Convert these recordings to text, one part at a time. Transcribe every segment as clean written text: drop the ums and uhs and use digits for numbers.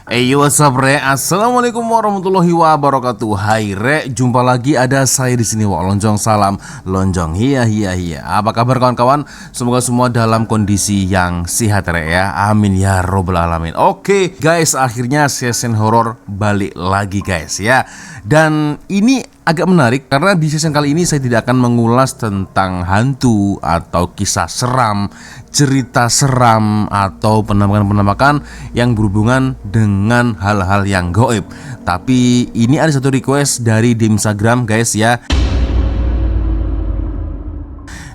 Hey, what's up, Re? Assalamualaikum warahmatullahi wabarakatuh. Hai, Re. Jumpa lagi ada saya di sini. Wah, lonjong salam, lonjong hiya hiya hiya. Apa kabar kawan-kawan? Semoga semua dalam kondisi yang sehat, Re ya. Amin ya robbal alamin. Oke, guys, akhirnya season horror balik lagi, guys ya. Dan ini agak menarik karena di season kali ini saya tidak akan mengulas tentang hantu atau kisah seram, cerita seram atau penampakan-penampakan yang berhubungan dengan hal-hal yang gaib. Tapi ini ada satu request dari di Instagram, guys ya.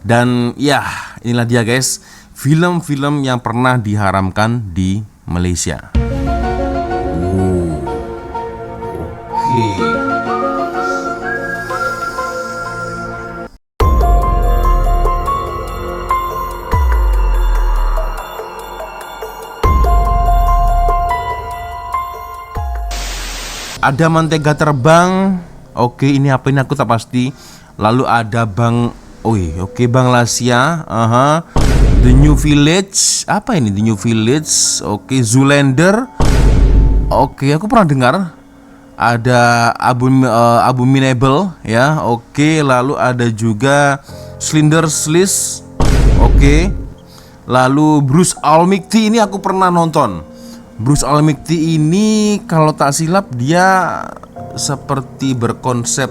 Dan ya, inilah dia, guys, film-film yang pernah diharamkan di Malaysia. Oke. Ada mentega terbang. Oke, ini apa ini aku tak pasti. Lalu ada Bang Bang Lasia. The New Village. Apa ini The New Village? Oke, Zoolander. Oke, aku pernah dengar. Ada Abominable ya. Oke, lalu ada juga Slender Slice. Oke. Lalu Bruce Almighty, ini aku pernah nonton. Bruce Almighty ini kalau tak silap dia seperti berkonsep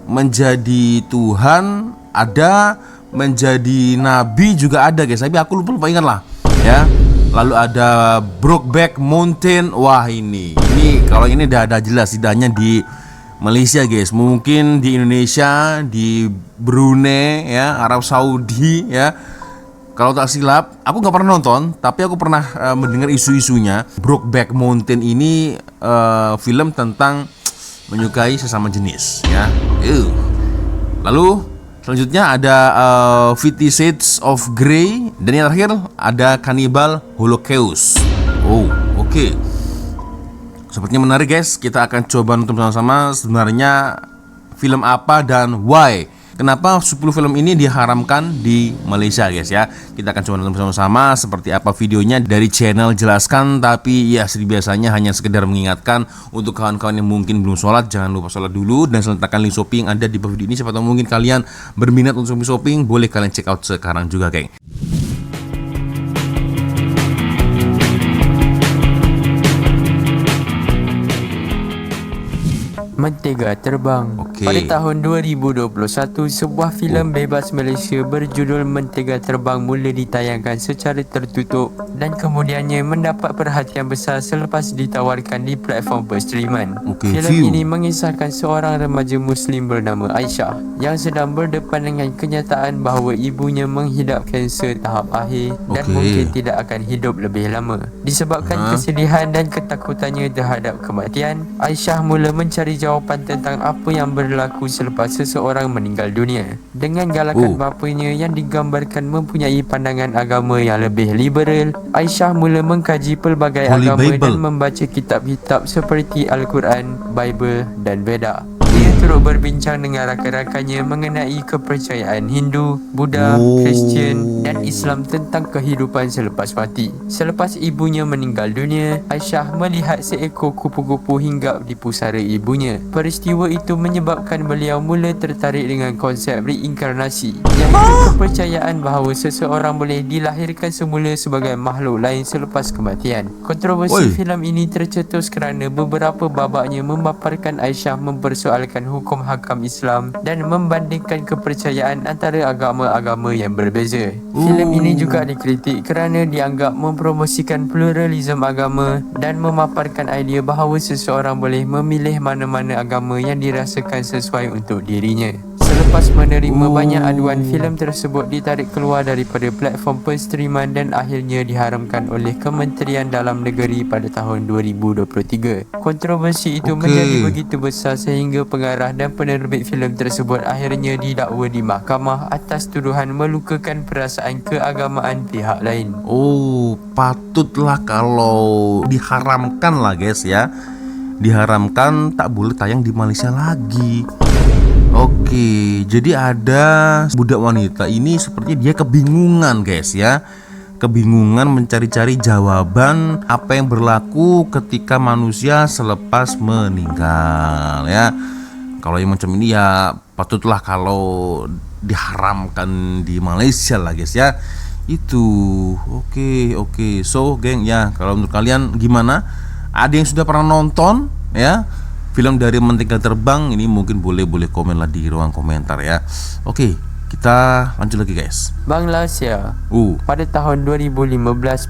menjadi Tuhan, ada menjadi nabi juga ada, guys. Tapi aku lupa ingat lah ya. Lalu ada Brokeback Mountain. Wah, ini kalau ini ada jelas tidaknya di Malaysia, guys. Mungkin di Indonesia, di Brunei ya, Arab Saudi ya. Kalau tak silap, aku nggak pernah nonton, tapi aku pernah mendengar isu-isunya. Brokeback Mountain ini film tentang menyukai sesama jenis, ya. Lalu selanjutnya ada 50 Shades of Grey, dan yang terakhir ada Cannibal Holocaust. Oke. Sepertinya menarik, guys. Kita akan coba nonton sama-sama sebenarnya film apa dan why. Kenapa 10 film ini diharamkan di Malaysia, guys ya. Kita akan coba nonton bersama-sama seperti apa videonya dari channel Jelaskan. Tapi ya seperti biasanya hanya sekedar mengingatkan untuk kawan-kawan yang mungkin belum sholat, jangan lupa sholat dulu. Dan letakkan link shopping yang ada di bawah video ini. Siapa tahu mungkin kalian berminat untuk shopping, boleh kalian check out sekarang juga, geng. Mentega Terbang. Pada tahun 2021, sebuah filem bebas Malaysia berjudul Mentega Terbang mula ditayangkan secara tertutup dan kemudiannya mendapat perhatian besar selepas ditawarkan di platform perstreaman. Filem ini mengisahkan seorang remaja Muslim bernama Aisyah yang sedang berdepan dengan kenyataan bahawa ibunya menghidap kanser tahap akhir dan mungkin tidak akan hidup lebih lama. Disebabkan kesedihan dan ketakutannya terhadap kematian, Aisyah mula mencari jawapan tentang apa yang berlaku selepas seseorang meninggal dunia. Dengan galakan bapanya yang digambarkan mempunyai pandangan agama yang lebih liberal, Aisyah mula mengkaji pelbagai agama dan membaca kitab-kitab seperti Al-Quran, Bible dan Veda. Dia turut berbincang dengan rakan-rakannya mengenai kepercayaan Hindu, Buddha, Kristian dan Islam tentang kehidupan selepas mati. Selepas ibunya meninggal dunia, Aisyah melihat seekor kupu-kupu hinggap di pusara ibunya. Peristiwa itu menyebabkan beliau mula tertarik dengan konsep reinkarnasi, iaitu kepercayaan bahawa seseorang boleh dilahirkan semula sebagai makhluk lain selepas kematian. Kontroversi filem ini tercetus kerana beberapa babaknya memaparkan Aisyah mempersoalkan hukum hakam Islam dan membandingkan kepercayaan antara agama-agama yang berbeza. Filem ini juga dikritik kerana dianggap mempromosikan pluralisme agama dan memaparkan idea bahawa seseorang boleh memilih mana-mana agama yang dirasakan sesuai untuk dirinya. Selepas menerima banyak aduan, filem tersebut ditarik keluar daripada platform perstreaman dan akhirnya diharamkan oleh Kementerian Dalam Negeri pada tahun 2023. Kontroversi itu menjadi begitu besar sehingga pengarah dan penerbit filem tersebut akhirnya didakwa di mahkamah atas tuduhan melukakan perasaan keagamaan pihak lain. Patutlah kalau diharamkan lah, guys ya. Diharamkan, tak boleh tayang di Malaysia lagi. Oke, jadi ada budak wanita ini seperti dia kebingungan, guys ya. kebingungan mencari-cari jawaban apa yang berlaku ketika manusia selepas meninggal ya. Kalau yang macam ini ya patutlah kalau diharamkan di Malaysia lah guys ya. Itu oke. So geng ya, kalau menurut kalian gimana? Ada yang sudah pernah nonton ya film dari Mentega Terbang ini, mungkin boleh komen lah di ruang komentar ya. Oke, kita lanjut lagi guys. Bangla Sia. Pada tahun 2015,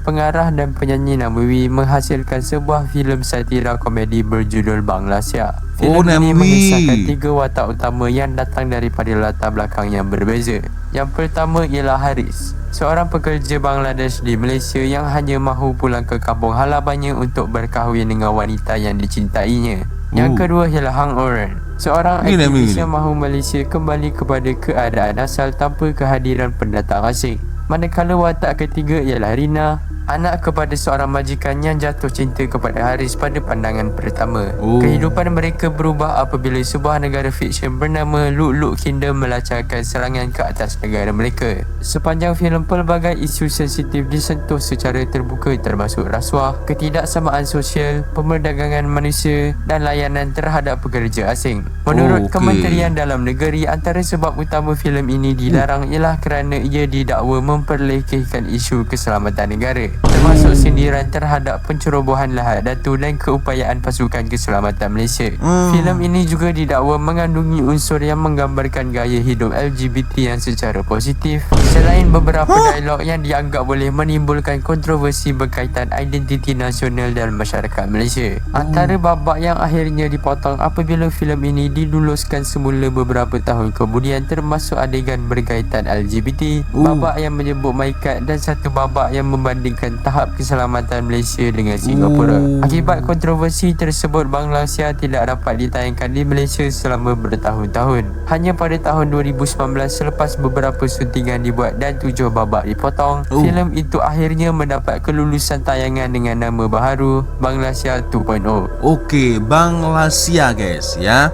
pengarah dan penyanyi Namwi menghasilkan sebuah filem satira komedi berjudul Bangla Sia. Filem ini mengisahkan 3 watak utama yang datang daripada latar belakang yang berbeza. Yang pertama ialah Haris, seorang pekerja Bangladesh di Malaysia yang hanya mahu pulang ke kampung halamannya untuk berkahwin dengan wanita yang dicintainya. Yang kedua ialah Hang Oren, seorang aktivis yang mahu Malaysia kembali kepada keadaan asal tanpa kehadiran pendatang asing. Manakala watak ketiga ialah Rina, anak kepada seorang majikan yang jatuh cinta kepada Haris pada pandangan pertama. Kehidupan mereka berubah apabila sebuah negara fiksyen bernama Luk-Luk Kingdom melancarkan serangan ke atas negara mereka. Sepanjang filem, pelbagai isu sensitif disentuh secara terbuka termasuk rasuah, ketidaksamaan sosial, pemerdagangan manusia dan layanan terhadap pekerja asing. Menurut Kementerian Dalam Negeri, antara sebab utama filem ini dilarang ialah kerana ia didakwa memperlekehkan isu keselamatan negara, termasuk sindiran terhadap pencerobohan lahad datu dan keupayaan pasukan keselamatan Malaysia. Filem ini juga didakwa mengandungi unsur yang menggambarkan gaya hidup LGBT yang secara positif, selain beberapa dialog yang dianggap boleh menimbulkan kontroversi berkaitan identiti nasional dalam masyarakat Malaysia. Antara babak yang akhirnya dipotong apabila filem ini diluluskan semula beberapa tahun kemudian termasuk adegan berkaitan LGBT, babak yang menyebut Maikat dan satu babak yang membandingkan tahap keselamatan Malaysia dengan Singapura. Akibat kontroversi tersebut, Bangla Sia tidak dapat ditayangkan di Malaysia selama bertahun-tahun. Hanya pada tahun 2019, selepas beberapa syutingan dibuat dan 7 babak dipotong, filem itu akhirnya mendapat kelulusan tayangan dengan nama baharu Bangla Sia 2.0. Oke, Bangla Sia guys ya.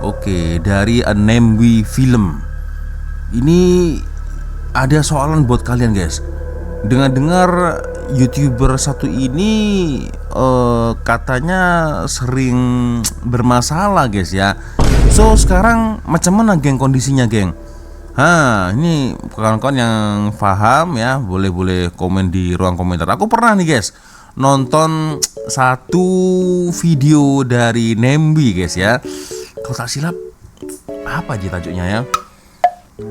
Oke, dari Namwi Film. Ini ada soalan buat kalian guys. Dengar YouTuber satu ini katanya sering bermasalah guys ya. So sekarang macam mana geng kondisinya geng? Ini kawan-kawan yang paham ya, boleh komen di ruang komentar. Aku pernah nih guys nonton satu video dari Namwi guys ya. Kalau tak silap apa aja tajuknya ya?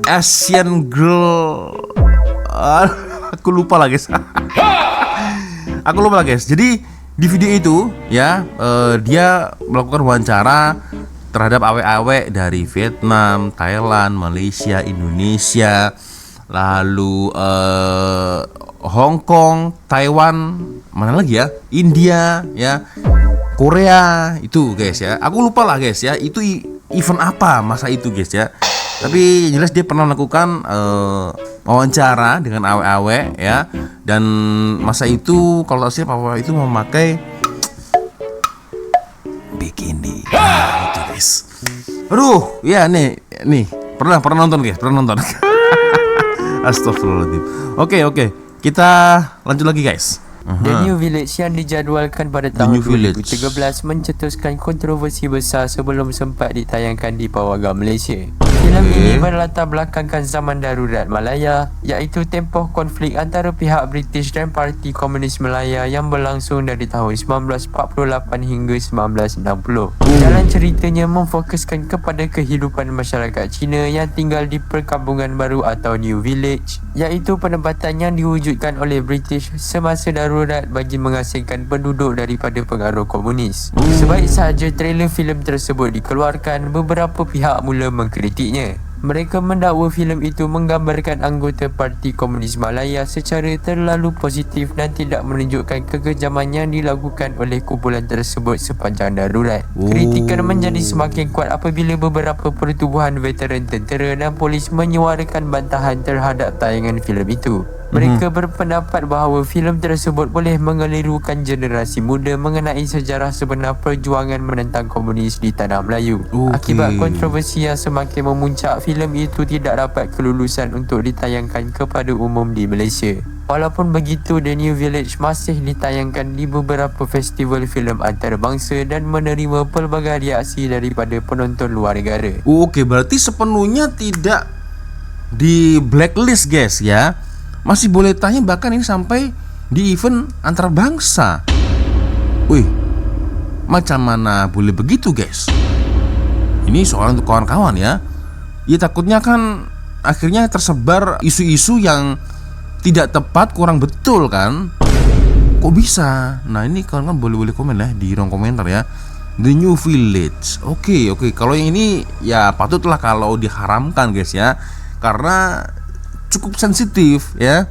Asian Girl. Aku lupa lah guys. Jadi di video itu ya dia melakukan wawancara terhadap awek-awek dari Vietnam, Thailand, Malaysia, Indonesia, lalu Hong Kong, Taiwan, mana lagi ya? India ya, Korea itu guys ya. Aku lupa lah guys ya. Itu event apa masa itu guys ya. Tapi jelas dia pernah melakukan wawancara dengan awek-awek ya. Dan masa itu kalau tak silap awek itu memakai bikini. Itu guys. Aduh, ya nih pernah nonton guys, pernah nonton. Astagfirullahaladzim. Oke, kita lanjut lagi guys. The New Village yang dijadualkan pada tahun 2013 mencetuskan kontroversi besar sebelum sempat ditayangkan di Pawagam Malaysia. Filem ini berlatar belakangkan zaman darurat Malaya, iaitu tempoh konflik antara pihak British dan Parti Komunis Malaya yang berlangsung dari tahun 1948 hingga 1960. Jalan ceritanya memfokuskan kepada kehidupan masyarakat Cina yang tinggal di perkampungan baru atau New Village, iaitu penempatan yang diwujudkan oleh British semasa darurat bagi mengasingkan penduduk daripada pengaruh komunis. Sebaik sahaja trailer filem tersebut dikeluarkan, beberapa pihak mula mengkritiknya. Mereka mendakwa filem itu menggambarkan anggota Parti Komunis Malaya secara terlalu positif dan tidak menunjukkan kekejaman yang dilakukan oleh kumpulan tersebut sepanjang darurat. Kritikan menjadi semakin kuat apabila beberapa pertubuhan veteran tentera dan polis menyuarakan bantahan terhadap tayangan filem itu. Mereka berpendapat bahawa filem tersebut boleh mengelirukan generasi muda mengenai sejarah sebenar perjuangan menentang komunis di tanah Melayu. Akibat kontroversi yang semakin memuncak, filem itu tidak dapat kelulusan untuk ditayangkan kepada umum di Malaysia. Walaupun begitu, The New Village masih ditayangkan di beberapa festival filem antarabangsa dan menerima pelbagai reaksi daripada penonton luar negara. Oke, berarti sepenuhnya tidak di blacklist guys ya. Masih boleh tayang, bahkan ini sampai di event antarabangsa. Wih, macam mana boleh begitu guys? Ini soal untuk kawan-kawan ya. Ya takutnya kan akhirnya tersebar isu-isu yang tidak tepat, kurang betul kan? Kok bisa? Nah ini kawan-kawan boleh komen ya di ruang komentar ya. The New Village. Oke. Kalau yang ini ya patutlah kalau diharamkan guys ya, karena cukup sensitif ya.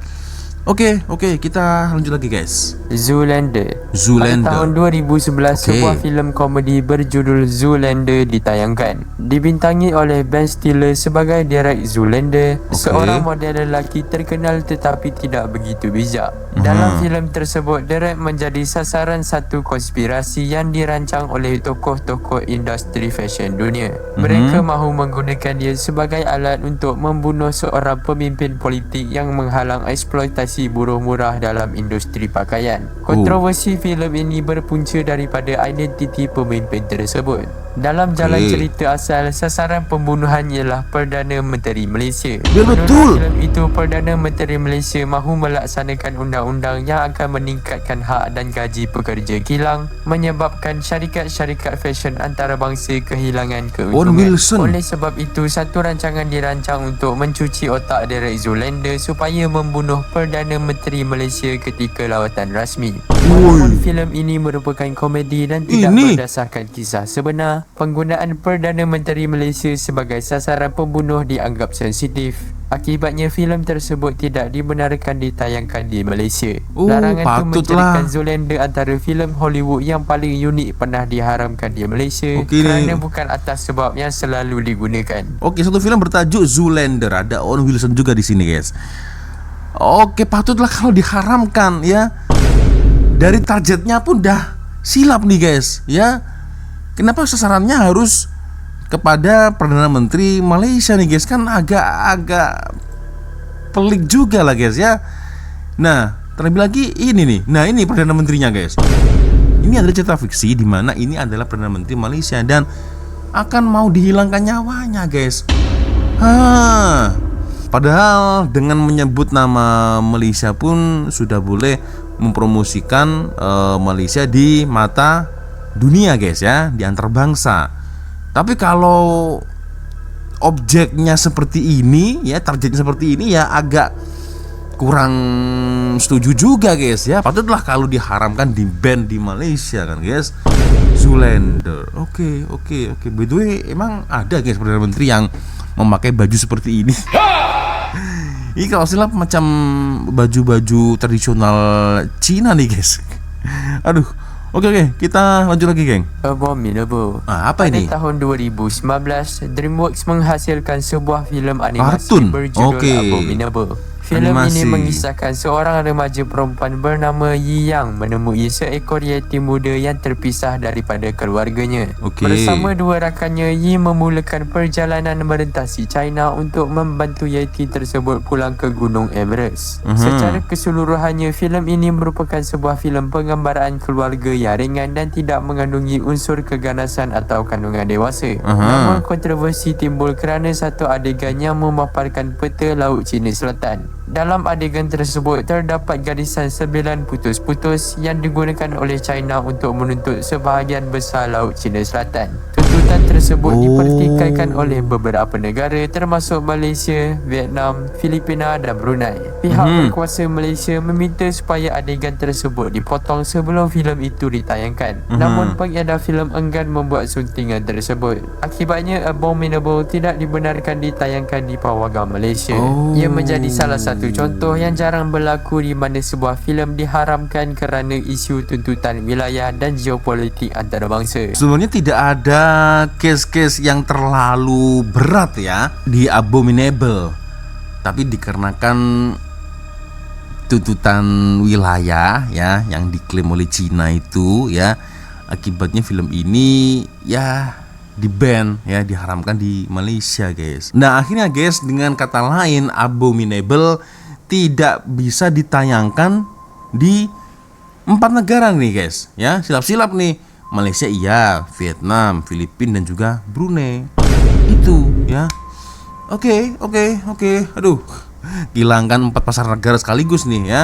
Oke, kita lanjut lagi guys. Zoolander. Zoolander. Pada tahun 2011, sebuah filem komedi berjudul Zoolander ditayangkan. Dibintangi oleh Ben Stiller sebagai Derek Zoolander, seorang model lelaki terkenal tetapi tidak begitu bijak. Dalam filem tersebut, Derek menjadi sasaran satu konspirasi yang dirancang oleh tokoh-tokoh industri fashion dunia. Mereka mahu menggunakan dia sebagai alat untuk membunuh seorang pemimpin politik yang menghalang eksploitasi buruh murah dalam industri pakaian. Kontroversi filem ini berpunca daripada identiti pemimpin tersebut. Dalam jalan cerita asal, sasaran pembunuhan ialah Perdana Menteri Malaysia. Betul. Dalam filem itu, Perdana Menteri Malaysia mahu melaksanakan undang-undang yang akan meningkatkan hak dan gaji pekerja kilang, menyebabkan syarikat-syarikat fashion antarabangsa kehilangan keuntungan. Oleh sebab itu, satu rancangan dirancang untuk mencuci otak Derek Zoolander supaya membunuh Perdana Menteri Malaysia ketika lawatan rasmi. Walaupun filem ini merupakan komedi dan tidak berdasarkan kisah sebenar, penggunaan Perdana Menteri Malaysia sebagai sasaran pembunuh dianggap sensitif. Akibatnya filem tersebut tidak dibenarkan ditayangkan di Malaysia. Larangan itu menjadikan Zoolander antara filem Hollywood yang paling unik pernah diharamkan di Malaysia kerana bukan atas sebab yang selalu digunakan. Satu filem bertajuk Zoolander, ada Owen Wilson juga di sini guys. Patutlah kalau diharamkan ya. Dari targetnya pun dah silap nih guys ya. Kenapa sasarannya harus kepada Perdana Menteri Malaysia nih guys? Kan agak pelik juga lah guys ya. Nah, terlebih lagi ini nih. Nah, ini Perdana Menterinya guys. Ini adalah cerita fiksi di mana ini adalah Perdana Menteri Malaysia dan akan mau dihilangkan nyawanya guys. Padahal dengan menyebut nama Malaysia pun sudah boleh mempromosikan Malaysia di mata dunia guys ya, di antar bangsa. Tapi kalau objeknya seperti ini ya, targetnya seperti ini ya, agak kurang setuju juga guys ya. Patutlah kalau diharamkan, di ban di Malaysia kan guys. Zoolander. Oke. By the way, emang ada guys Perdana Menteri yang memakai baju seperti ini. Ini kalau silap macam baju-baju tradisional Cina nih guys. Aduh. Oke, kita lanjut lagi geng. Abominable. Apa ini? Pada tahun 2019, DreamWorks menghasilkan sebuah filem animasi Kartun. berjudul Abominable. Filem ini mengisahkan seorang remaja perempuan bernama Yi Yang menemui seekor yeti muda yang terpisah daripada keluarganya. Bersama dua rakannya, Yi memulakan perjalanan merentasi China untuk membantu yeti tersebut pulang ke Gunung Everest. Secara keseluruhannya, filem ini merupakan sebuah filem penggambaran keluarga yang ringan dan tidak mengandungi unsur keganasan atau kandungan dewasa. Namun kontroversi timbul kerana satu adegan yang memaparkan peta Laut Cina Selatan. Dalam adegan tersebut terdapat garisan 9 putus-putus yang digunakan oleh China untuk menuntut sebahagian besar Laut Cina Selatan. Tuntutan tersebut dipertikaikan oleh beberapa negara termasuk Malaysia, Vietnam, Filipina dan Brunei. Pihak berkuasa Malaysia meminta supaya adegan tersebut dipotong sebelum filem itu ditayangkan. Namun pengedar filem enggan membuat suntingan tersebut. Akibatnya Abominable tidak dibenarkan ditayangkan di pawagam Malaysia. Ia menjadi salah satu contoh yang jarang berlaku di mana sebuah filem diharamkan kerana isu tuntutan wilayah dan geopolitik antarabangsa. Sebenarnya tidak ada case-case yang terlalu berat ya di Abominable, tapi dikarenakan tuntutan wilayah ya yang diklaim oleh Cina itu ya, akibatnya film ini ya di-ban ya, diharamkan di Malaysia guys. Nah akhirnya guys, dengan kata lain Abominable tidak bisa ditayangkan di 4 negara nih guys, ya silap-silap nih. Malaysia iya, Vietnam, Filipina dan juga Brunei. Itu ya. Oke. Aduh, hilangkan 4 pasar negara sekaligus nih ya.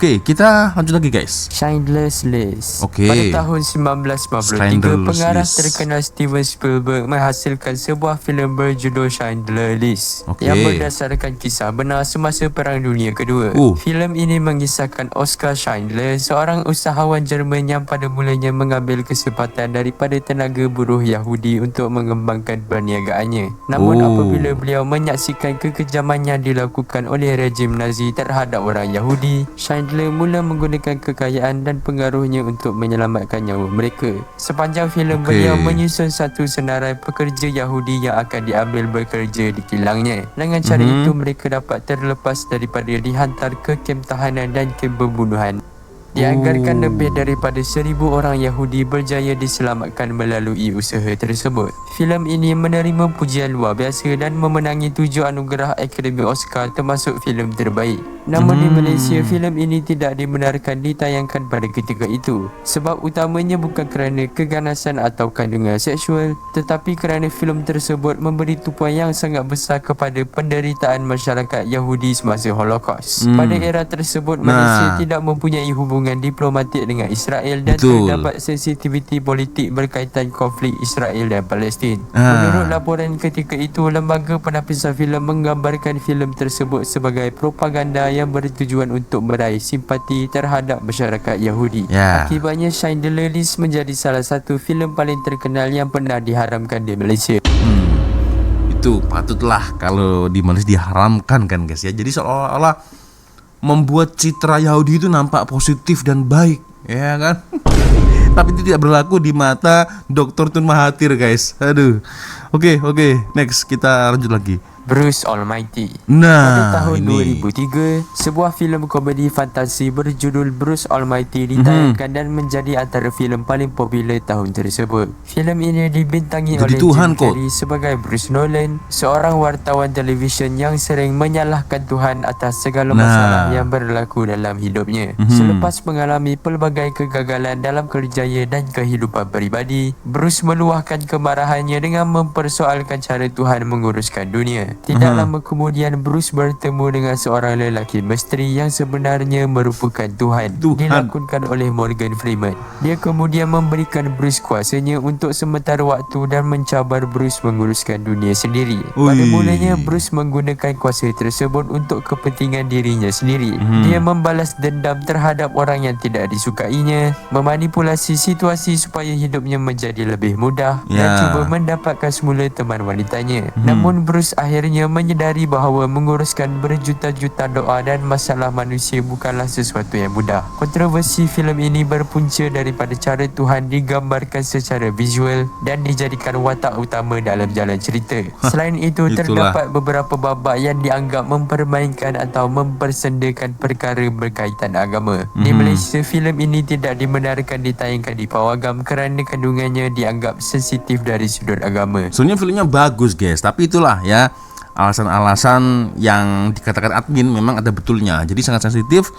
Oke, kita lanjut lagi guys. Schindler's List. Oke. Pada tahun 1953, Schindler's pengarah List. terkenal Steven Spielberg menghasilkan sebuah filem berjudul Schindler's List Oke. yang berdasarkan kisah benar semasa Perang Dunia Kedua. Filem ini mengisahkan Oskar Schindler, seorang usahawan Jerman yang pada mulanya mengambil kesempatan daripada tenaga buruh Yahudi untuk mengembangkan perniagaannya. Namun apabila beliau menyaksikan kekejaman yang dilakukan oleh rejim Nazi terhadap orang Yahudi, Schindler mula menggunakan kekayaan dan pengaruhnya untuk menyelamatkan nyawa mereka. Sepanjang filem beliau menyusun satu senarai pekerja Yahudi yang akan diambil bekerja di kilangnya. Dengan cara itu mereka dapat terlepas daripada dihantar ke kem tahanan dan kem pembunuhan. Dianggarkan lebih daripada 1,000 orang Yahudi berjaya diselamatkan melalui usaha tersebut. Filem ini menerima pujian luar biasa dan memenangi 7 anugerah Akademi Oscar termasuk filem terbaik. Namun di Malaysia, filem ini tidak dibenarkan ditayangkan pada ketika itu. Sebab utamanya bukan kerana keganasan atau kandungan seksual, tetapi kerana filem tersebut memberi tumpuan yang sangat besar kepada penderitaan masyarakat Yahudi semasa Holocaust. Pada era tersebut, Malaysia tidak mempunyai hubungan diplomatik dengan Israel dan terdapat sensitiviti politik berkaitan konflik Israel dan Palestin. Menurut laporan ketika itu, lembaga penapisan filem menggambarkan filem tersebut sebagai propaganda yang bertujuan untuk meraih simpati terhadap masyarakat Yahudi. Akibatnya Schindler's List menjadi salah satu filem paling terkenal yang pernah diharamkan di Malaysia. Itu patutlah kalau di Malaysia diharamkan kan guys ya. Jadi seolah-olah membuat citra Yahudi itu nampak positif dan baik, ya kan? Tapi itu tidak berlaku di mata Dr. Tun Mahathir guys. Aduh. Oke, next kita lanjut lagi. Bruce Almighty. Nah, pada tahun ini 2003, sebuah filem komedi fantasi berjudul Bruce Almighty ditayangkan dan menjadi antara filem paling popular tahun tersebut. Filem ini dibintangi jadi oleh Jim Carrey sebagai Bruce Nolan, seorang wartawan televisyen yang sering menyalahkan Tuhan atas segala masalah yang berlaku dalam hidupnya. Selepas mengalami pelbagai kegagalan dalam kerjaya dan kehidupan peribadi, Bruce meluahkan kemarahannya dengan mempersoalkan cara Tuhan menguruskan dunia. Tidak lama kemudian, Bruce bertemu dengan seorang lelaki misteri yang sebenarnya merupakan Tuhan. Dilakonkan oleh Morgan Freeman. Dia kemudian memberikan Bruce kuasanya untuk sementara waktu dan mencabar Bruce menguruskan dunia sendiri. Pada mulanya, Bruce menggunakan kuasa tersebut untuk kepentingan dirinya sendiri. Dia membalas dendam terhadap orang yang tidak disukainya, memanipulasi situasi supaya hidupnya menjadi lebih mudah dan cuba mendapatkan semula teman wanitanya. Namun Bruce akhirnya menyedari bahawa menguruskan berjuta-juta doa dan masalah manusia bukanlah sesuatu yang mudah. Kontroversi filem ini berpunca daripada cara Tuhan digambarkan secara visual dan dijadikan watak utama dalam jalan cerita. Selain itu, terdapat beberapa babak yang dianggap mempermainkan atau mempersendakan perkara berkaitan agama. Di Malaysia, filem ini tidak dibenarkan ditayangkan di pawagam kerana kandungannya dianggap sensitif dari sudut agama. sebenarnya filmnya bagus guys, tapi itulah ya alasan-alasan yang dikatakan admin memang ada betulnya. Jadi sangat sensitif,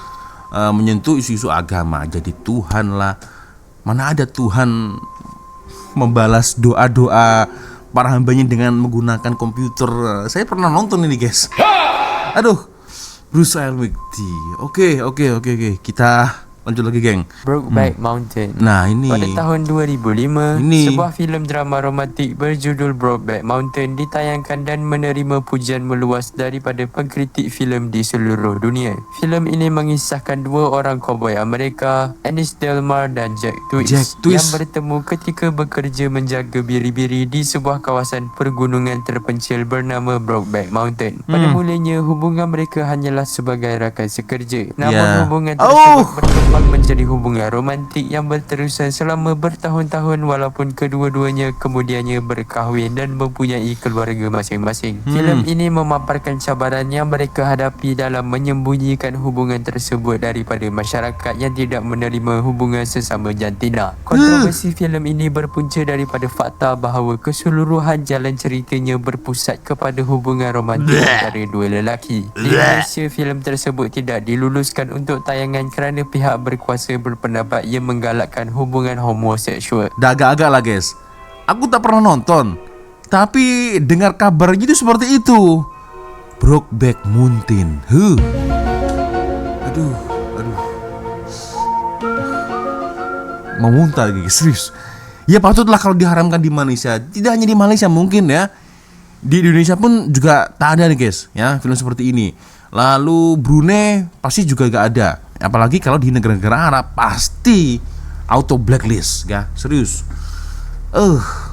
menyentuh isu-isu agama. Jadi Tuhan lah, mana ada Tuhan membalas doa-doa para hambanya dengan menggunakan komputer. Saya pernah nonton ini guys. Aduh, Bruce Almighty. Oke. Kita lanjut lagi geng. Brokeback Mountain. Nah ini pada tahun 2005, sebuah filem drama romantik berjudul Brokeback Mountain ditayangkan dan menerima pujian meluas daripada pengkritik filem di seluruh dunia. Filem ini mengisahkan dua orang koboi Amerika, Ennis Delmar dan Jack Twist, yang bertemu ketika bekerja menjaga biri-biri di sebuah kawasan pergunungan terpencil bernama Brokeback Mountain. Pada mulanya hubungan mereka hanyalah sebagai rakan sekerja. Namun hubungan tersebut berkembang berkembang menjadi hubungan romantik yang berterusan selama bertahun-tahun walaupun kedua-duanya kemudiannya berkahwin dan mempunyai keluarga masing-masing. Filem ini memaparkan cabaran yang mereka hadapi dalam menyembunyikan hubungan tersebut daripada masyarakat yang tidak menerima hubungan sesama jantina. Kontroversi filem ini berpunca daripada fakta bahawa keseluruhan jalan ceritanya berpusat kepada hubungan romantik antara dua lelaki. Di Malaysia, filem tersebut tidak diluluskan untuk tayangan kerana pihak berkuasa berpendapat ia menggalakkan hubungan homoseksual. Dah agak-agak lah guys, aku tak pernah nonton, tapi dengar kabarnya itu seperti itu. Brokeback Mountain. Aduh. Mau muntah lagi, serius. Ya patutlah kalau diharamkan di Malaysia. Tidak hanya di Malaysia, mungkin ya di Indonesia pun juga tak ada nih guys, ya film seperti ini. Lalu Brunei pasti juga gak ada. Apalagi kalau di negara-negara Arab pasti auto blacklist, ya serius.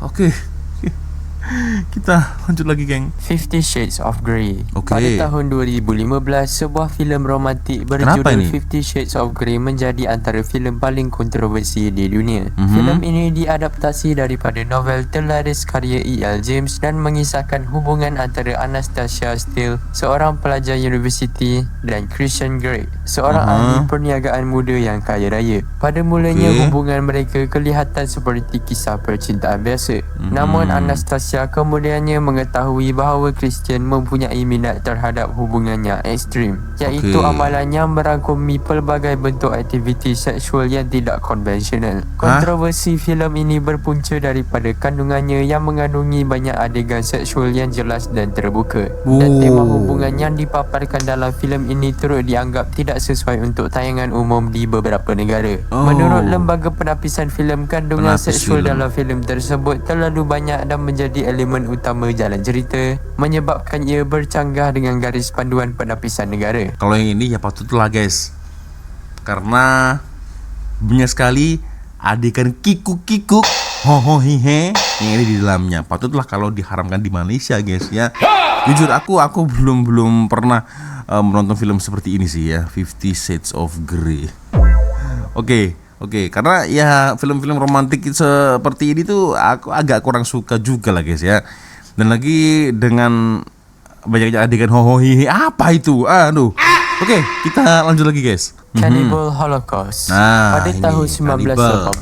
Oke. Kita lanjut lagi geng. 50 Shades of Grey. Oke. Pada tahun 2015, sebuah filem romantik Kenapa berjudul ini? 50 Shades of Grey menjadi antara filem paling kontroversi di dunia. Filem ini diadaptasi daripada novel terlaris karya E.L. James dan mengisahkan hubungan antara Anastasia Steele, seorang pelajar universiti, dan Christian Grey, seorang ahli perniagaan muda yang kaya raya. Pada mulanya hubungan mereka kelihatan seperti kisah percintaan biasa. Namun Anastasia kemudiannya mengetahui bahawa Christian mempunyai minat terhadap hubungannya ekstrim, iaitu amalan yang merangkumi pelbagai bentuk aktiviti seksual yang tidak konvensional. Kontroversi filem ini berpunca daripada kandungannya yang mengandungi banyak adegan seksual yang jelas dan terbuka. Dan tema hubungan yang dipaparkan dalam filem ini turut dianggap tidak sesuai untuk tayangan umum di beberapa negara. Menurut lembaga penapisan filem, kandungan seksual dalam filem tersebut terlalu banyak dan menjadi elemen utama jalan cerita, menyebabkan ia bercanggah dengan garis panduan penapisan negara. Kalau yang ini ya patutlah guys, karena banyak sekali adegan kikuk-kikuk, hohohihe yang ada di dalamnya. Patutlah kalau diharamkan di Malaysia guys ya. Jujur aku belum pernah menonton film seperti ini sih ya, 50 Shades of Grey. Oke, karena ya film-film romantik seperti ini tuh aku agak kurang suka juga lah guys ya. Dan lagi dengan banyaknya adegan hohohihi, apa itu? Oke, kita lanjut lagi guys. Cannibal Holocaust. Pada tahun 1980,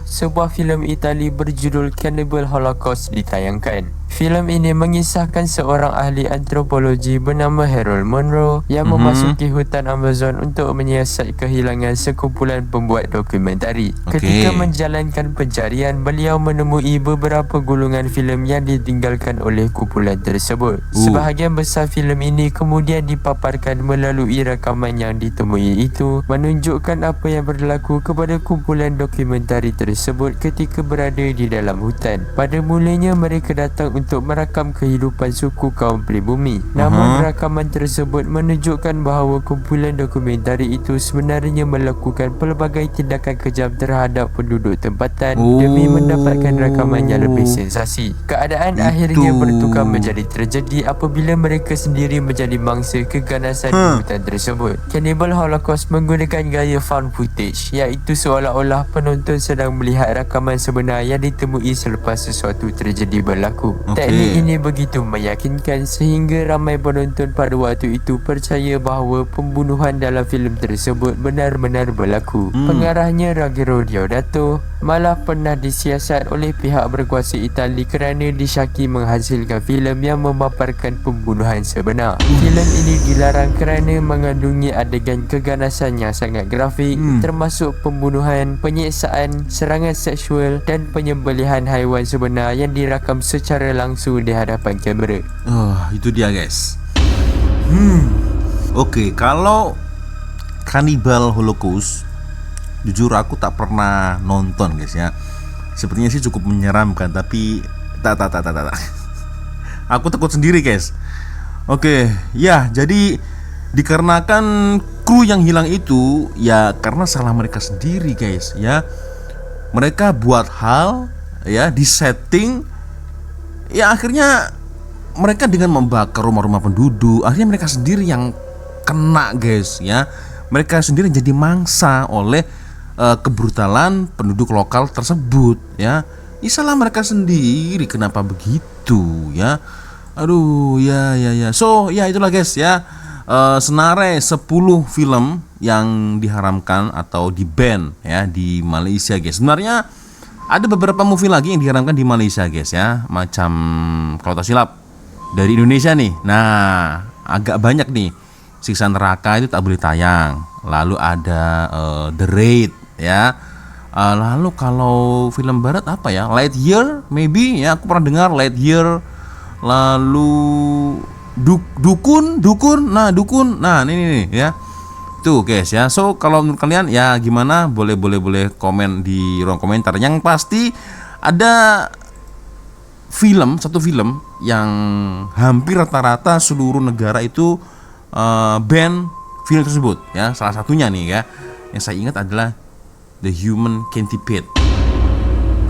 sebuah filem Itali berjudul Cannibal Holocaust ditayangkan. Filem ini mengisahkan seorang ahli antropologi bernama Harold Monroe yang memasuki hutan Amazon untuk menyiasat kehilangan sekumpulan pembuat dokumentari. Ketika menjalankan pencarian, beliau menemui beberapa gulungan filem yang ditinggalkan oleh kumpulan tersebut. Sebahagian besar filem ini kemudian dipaparkan melalui rakaman yang ditemui itu, menunjukkan apa yang berlaku kepada kumpulan dokumentari tersebut ketika berada di dalam hutan. Pada mulanya mereka datang untuk merakam kehidupan suku kaum pribumi. Namun rakaman tersebut menunjukkan bahawa kumpulan dokumentari itu sebenarnya melakukan pelbagai tindakan kejam terhadap penduduk tempatan demi mendapatkan rakaman yang lebih sensasi. Keadaan akhirnya bertukar menjadi tragedi apabila mereka sendiri menjadi mangsa keganasan di hutan tersebut. Cannibal Holocaust menggunakan gaya found footage, iaitu seolah-olah penonton sedang melihat rakaman sebenar yang ditemui selepas sesuatu tragedi berlaku. Teknik ini begitu meyakinkan sehingga ramai penonton pada waktu itu percaya bahawa pembunuhan dalam filem tersebut benar-benar berlaku. Pengarahnya Ruggero Deodato malah pernah disiasat oleh pihak berkuasa Itali kerana disyaki menghasilkan filem yang memaparkan pembunuhan sebenar. Filem ini dilarang kerana mengandungi adegan keganasan yang sangat grafik, termasuk pembunuhan, penyiksaan, serangan seksual dan penyembelihan haiwan sebenar yang dirakam secara langsung di hadapan kamera. Itu dia guys. Oke, kalau Cannibal Holocaust, jujur aku tak pernah nonton guys ya. Sepertinya sih cukup menyeramkan, tapi tak. Aku takut sendiri guys. Oke, ya jadi dikarenakan kru yang hilang itu ya karena salah mereka sendiri guys ya. Mereka buat hal ya di setting ya, akhirnya mereka dengan membakar rumah-rumah penduduk, akhirnya mereka sendiri yang kena guys ya. mereka sendiri jadi mangsa oleh kebrutalan penduduk lokal tersebut ya. Salah mereka sendiri, kenapa begitu ya. Aduh ya. So ya itulah guys ya, senare 10 film yang diharamkan atau di ban ya di Malaysia guys. Sebenarnya ada beberapa movie lagi yang diharamkan di Malaysia guys ya, macam kalau tak silap dari Indonesia nih. Nah agak banyak nih. Siksa Neraka itu tak boleh tayang. Lalu ada The Raid ya. Lalu kalau film barat apa ya? Lightyear maybe ya, aku pernah dengar Lightyear. Lalu Dukun. Nah ini nih ya. Tuh guys ya. So kalau menurut kalian ya gimana? Boleh komen di ruang komentar. Yang pasti ada satu film yang hampir rata-rata seluruh negara itu ban film tersebut ya. Salah satunya nih ya, yang saya ingat adalah The Human Centipede.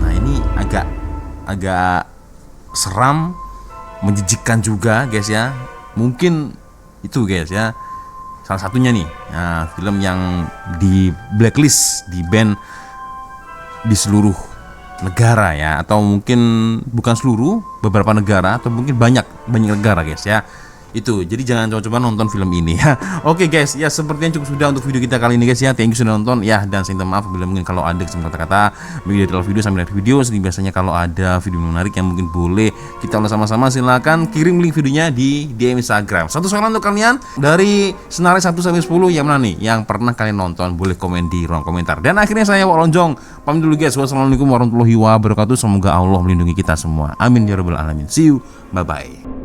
Nah ini agak seram, menjijikkan juga guys ya. Mungkin itu guys ya, salah satunya nih. Nah, film yang di blacklist, di ban di seluruh negara ya, atau mungkin bukan seluruh, beberapa negara, atau mungkin banyak negara guys ya. Itu, jadi jangan coba-coba nonton film ini ya. Oke guys, ya sepertinya cukup sudah untuk video kita kali ini guys ya. Thank you sudah nonton ya, dan saya minta maaf bila mungkin kalau ada kesempatan kata-kata di dalam video sambil lihat video. Biasanya kalau ada video menarik yang mungkin boleh kita ulas sama-sama, silakan kirim link videonya di DM Instagram. Satu soalan untuk kalian, dari senare 1 sampai 10 yang mana nih yang pernah kalian nonton, boleh komen di ruang komentar. Dan akhirnya saya Wak Lonjong pamit dulu guys. Wassalamualaikum warahmatullahi wabarakatuh. Semoga Allah melindungi kita semua. Amin ya rabbal alamin. See you, bye bye.